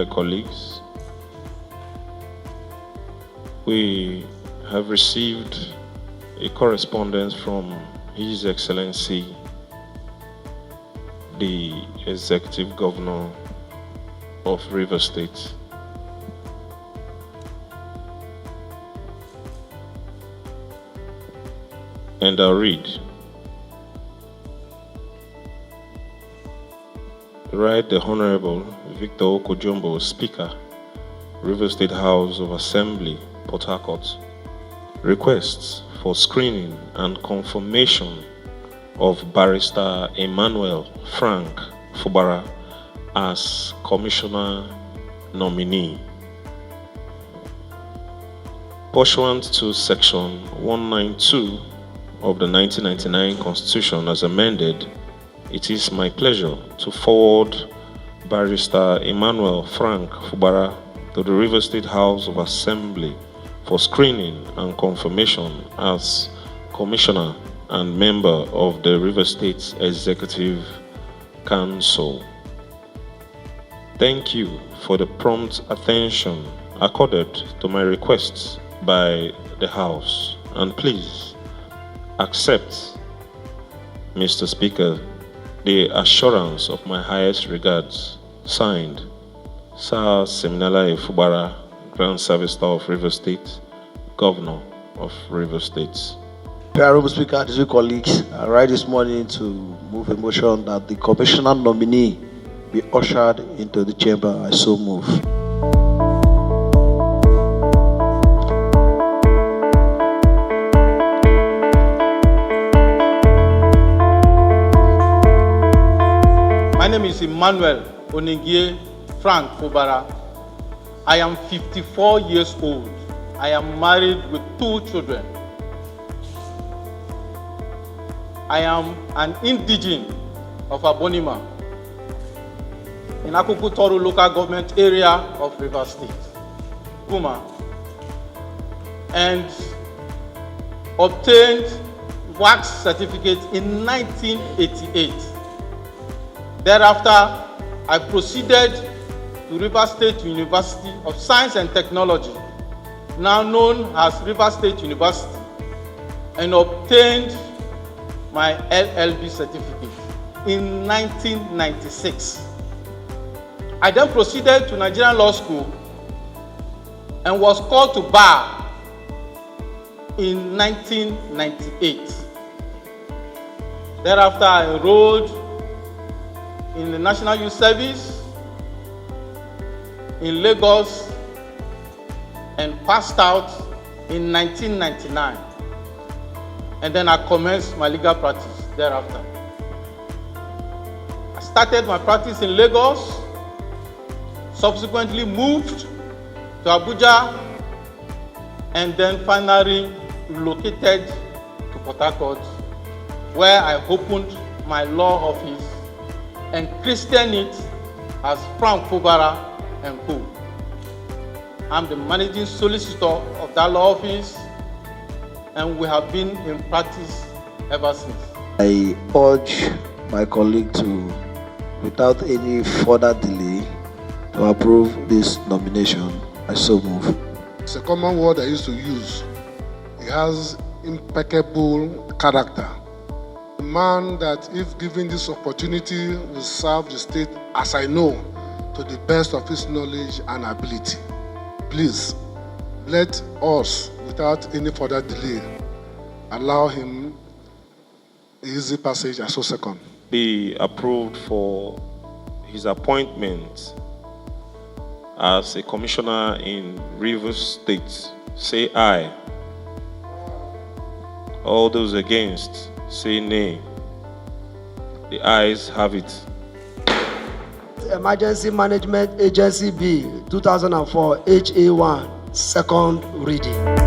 Dear colleagues, we have received a correspondence from His Excellency, the Executive Governor of Rivers State, and I'll read. Right, the Honorable Victor Okojumbo, Speaker, Rivers State House of Assembly, Port Harcourt, requests for screening and confirmation of Barrister Emmanuel Frank-Fubara as Commissioner nominee. Pursuant to Section 192 of the 1999 Constitution as amended, it is my pleasure to forward Barrister Emmanuel Frank-Fubara to the Rivers State House of Assembly for screening and confirmation as Commissioner and member of the Rivers State Executive Council. Thank you for the prompt attention accorded to my requests by the House, and please accept, Mr. Speaker, the assurance of my highest regards. Signed, Sir Seminala Fubara, Grand Service Star of Rivers State, Governor of Rivers State. Honorable Speaker, distinguished colleagues, I rise this morning to move a motion that the Commissioner nominee be ushered into the chamber. I so move. My name is Emmanuel Oningie Frank-Fubara. I am 54 years old. I am married with 2 children. I am an indigene of Abonima in Akukutoru local government area of Rivers State, Kuma, and obtained wax certificate in 1988. Thereafter, I proceeded to Rivers State University of Science and Technology, now known as Rivers State University, and obtained my LLB certificate in 1996. I then proceeded to Nigerian Law School and was called to bar in 1998. Thereafter, I enrolled in the National Youth Service in Lagos and passed out in 1999. And then I commenced my legal practice thereafter. I started my practice in Lagos, subsequently moved to Abuja, and then finally relocated to Port Harcourt, where I opened my law office and christened it as Frank-Fubara & Co. I'm the managing solicitor of that law office, and we have been in practice ever since. I urge my colleague to, without any further delay, to approve this nomination. I so move. It's a common word I used to use. He has impeccable character. A man that, if given this opportunity, will serve the state, as I know, to the best of his knowledge and ability. Please, let us, without any further delay, allow him easy passage as so second. Be approved for his appointment as a commissioner in Rivers State. Say aye. All those against, say nay. The ayes have it. Emergency Management Agency Bill 2004 HA1, second reading.